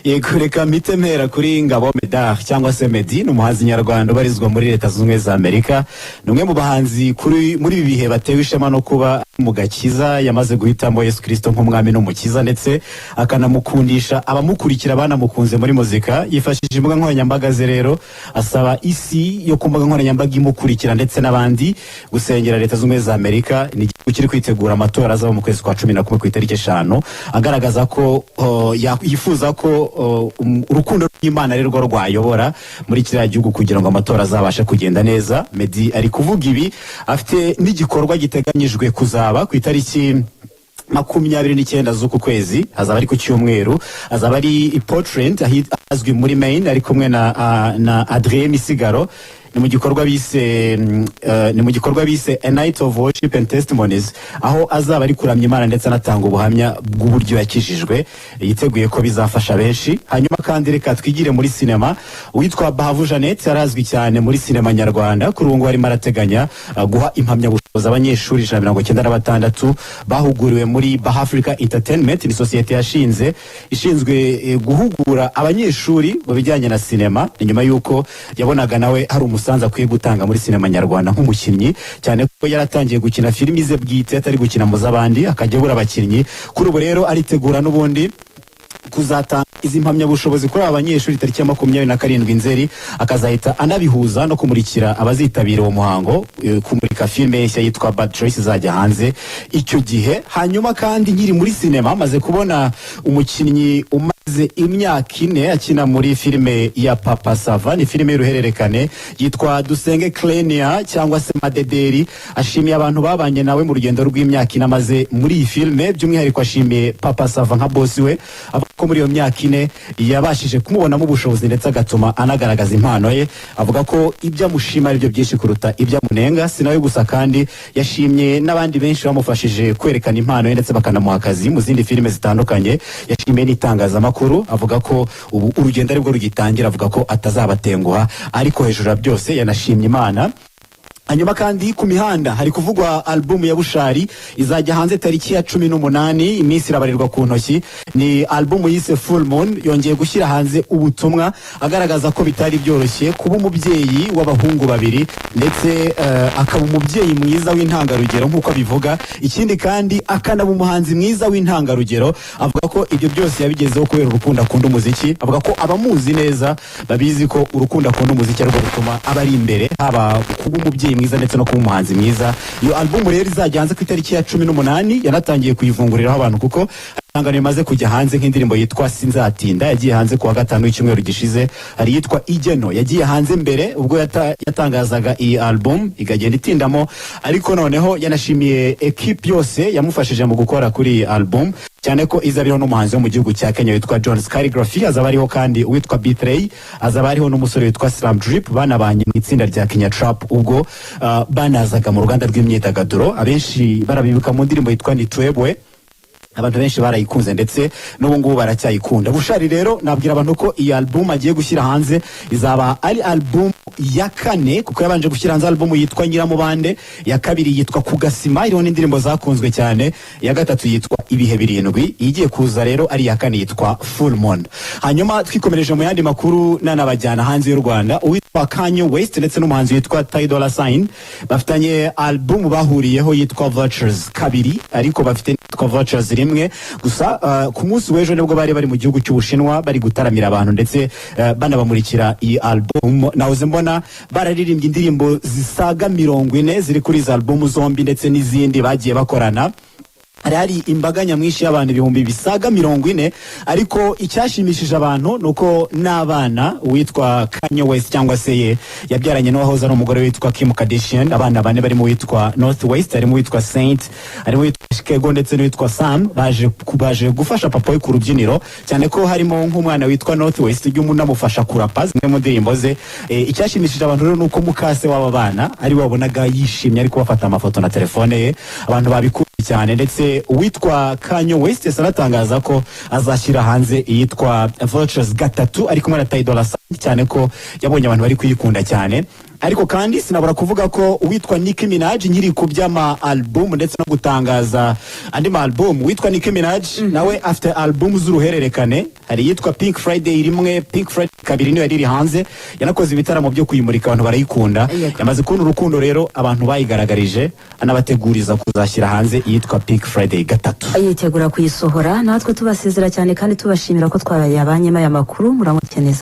Yekureka mitemera kuri Ngabo Medar cyangwa se Medi n'umuhanzi nyarwanda ubarizwa muri Leta Zunze za Amerika. Numwe mu bahanzi kuri muri ibi bihe batewe ishema no kuba mu gakiza yamaze guhitamo Yesu Kristo nk'umwami n'umukiza ndetse akanamukundisha abamukurikira banamukunze muri muzika. Yifashishije imbuga nkoranyambaga ze rero asaba isi yo ku mbuga nkoranyambaga imukurikira ndetse n'abandi gusengera Leta Zunze za Amerika. Ni kiri kwitegura amatora azaba mu kwezi kwa 11 ku itariki 5 agaragaza ko yifuza ko urukundo rw'Imana rero rwayobora muri kiriya gihugu kugira ngo amatora azabashe kugenda neza. Medi ari kuvuga ibi afite n'igikorwa giteganyijwe kuzaba ku itariki 29 z'uku kwezi, azaba ari ku cyumweru, azaba ari portrait azwi muri Maine ari kumwe na Adrien Misigaro. Ni mu gikorwa bise A Night of Worship and Testimonies, aho azaba ari kuramya Imana ndetse anatanga ubuhamya bw'uburyo yakijijwe. Yiteguye ko bizafasha benshi. Hanyuma kandi reka twigire muri sinema. Uwitwa Bahavu Jeannette yarazwi cyane muri sinema nyarwanda, kuri ubu ari marateganya guha impamyabushobozi abanyeshuri 196 bahuguriwe muri Bafite Entertainment. Ni sosiyete ishinzwe guhugura abanyeshuri mu bijyanye na sinema, nyuma yuko yabonaga nawe hari umusanza akwiye gutanga muri sinema nyarwanda nk'umukinnyi, cyane ko yaratangiye gukina filimi ze bwite atari gukina mu z'abandi, akajya abura abakinnyi. Kuri ubu rero aritegura n'ubundi kuzatanga izi mpamyabushobozi kuri abanyeshuri tariki ya 27 Nzeri, akazahita anabihuza no kumurikira abazitabira uwo muhango, kumurika filime nshya yitwa Bad Choice izajya hanze icyo gihe. Hanyuma kandi nkiri muri sinema maze kubona umukinnyi umaze imyaka 4 akina muri filime ya Papa Sava. Ni filime y'uruhererekane yitwa Dusenge Klenia cyangwa se Madederi. Ashimiye abantu babanye nawe mu rugendo rw'imyaka 4 amaze muri iyi filime, by'umwihariko ashimiye Papa Sava nka boss we, ko muri iyo myaka 4 yabashije kumubonamo ubushobozi ndetse agatuma anagaragaza impano ye. Avuga ko ibyo amushima ari byo byinshi kuruta ibyo amunenga. Sinawe gusa kandi yashimye n'abandi benshi bamufashije kwerekana impano ye ndetse bakanamuha akazi mu zindi filime zitandukanye. Yashimiye n'itangazamakuru, avuga ko ubu urugendo aribwo rugitangira, avuga ko atazabatenguha, ariko hejuru ya byose yanashimye Imana. Hanyuma kandi ku mihanda hari kuvugwa album ya Bushari izajya hanze tariki ya 18, iminsi irabarirwa ku ntoki. Ni album yise Full Moon. Yongeye gushyira hanze ubutumwa agaragaza ko bitari byoroshye kuba umubyeyi w'abahungu babiri ndetse akaba umubyeyi mwiza w'intangarugero nk'uko abivuga. Ikindi kandi akanaba umuhanzi mwiza w'intangarugero. Avuga ko ibyo byose yabigezeho kubera urukundo akunda umuziki. Avuga ko abamuzi neza babizi ko urukundo akunda umuziki ariko rutuma abari imbere, haba kuba umubyeyi mwiza ndetse no kuba umuhanzi mwiza. Iyo album rero izajya hanze ku itariki ya 18, yanatangiye kuyivunguriraho abantu kuko Angano imaze kujya hanze nk'indirimbo yitwa Sinzatinda, yagiye hanze ku wa 5 w'icyumweru gishize. Hari yitwa Igeno yagiye hanze mbere ubwo yatangazaga iyi album igagenda itindamo, ariko noneho yanashimiye equipe yose yamufashije mu gukora kuri iyi album, cyane ko izabiriho n'umuhanzi wo mu gihugu cya Kenya witwa John Calligraphy. Azaba ariho kandi uwitwa Betray, azaba ariho n'umusore witwa Slam Drip, banabanye mu itsinda rya Kenya Trap ubwo banazaga mu ruganda rw'imyidagaduro. Abenshi barabibuka mu ndirimbo yitwa Nitwebwe, abantu benshi barayikunze ndetse n'ubu ngubu baracyayikunda. Bushari rero nabwira abantu ko iyi album agiye gushyira hanze izaba ari album ya 4, kuko yabanje gushyira hanze album yitwa Nyiramubande, ya 2 yitwa Kugasima iriho n'indirimbo zakunzwe cyane, ya 3 yitwa Ibihe Birindwi, igiye kuza rero ari ya 4 yitwa Full Moon. Hanyuma twikomereje mu yandi makuru nanabajyana hanze y'u Rwanda. Uwitwa Kanye West ndetse n'umuhanzi witwa Ty Dolla $ign bafitanye album bahuriyeho yitwa Vultures 2, ariko bafite yitwa Vultures rimwe gusa. Ku munsi w'ejo nibwo bari mu gihugu cy'Ubushinwa bari gutaramira abantu ndetse banabamurikira iyi album. Nahoze mbona bararirimbye indirimbo zisaga 40 ziri kuri izi album zombi ndetse n'izindi bagiye bakorana. Hari imbaga nyamwinshi y'abantu ibihumbi bisaga 40, ariko icyashimishije abantu nuko n'abana witwa Kanye West cyangwa se yabyaranye n'uwahoze ari umugore witwa Kim Kardashian. Abana 4 bari mu witwa Northwest, ari mu witwa Saint, ari mu witwa Chicago ndetse n'uwitwa Sam, baje gufasha papa we ku rubyiniro, cyane ko harimo nk'umwana witwa Northwest ujye umuntu amufasha kurapa zimwe mu ndirimbo ze. Icyashimishije abantu rero nuko mukase w'aba bana ari wabonaga yishimye ariko bafata amafoto na telefone ye. Abantu babikunda cyane ndetse uwitwa Kanye West yasaratangaza ko azashyira hanze iyitwa Vultures 3 ari kumwe na Ty Dolla $ign, cyane ko yabonye abantu bari kuyikunda cyane. ariko kandi sinabura kuvuga ko uwitwa Nicki Minaj nyiri ku by'ama album ndetse no gutangaza andi ma album, witwa Nicki Minaj nawe afite album z'uruhererekane, hari yitwa Pink Friday rimwe, Pink Friday kabiri niyo yari hanze, yanakoze ibitaramo byo kuyimurika, abantu barayikunda, yamaze kubona urukundo rero abantu bayigaragarije, anabateguriza kuzashyira hanze yitwa Pink Friday gatatu, yitegura kuyisohora. Natwe tubasezera cyane kandi tubashimira ko twabanye aya makuru, muramukeneza.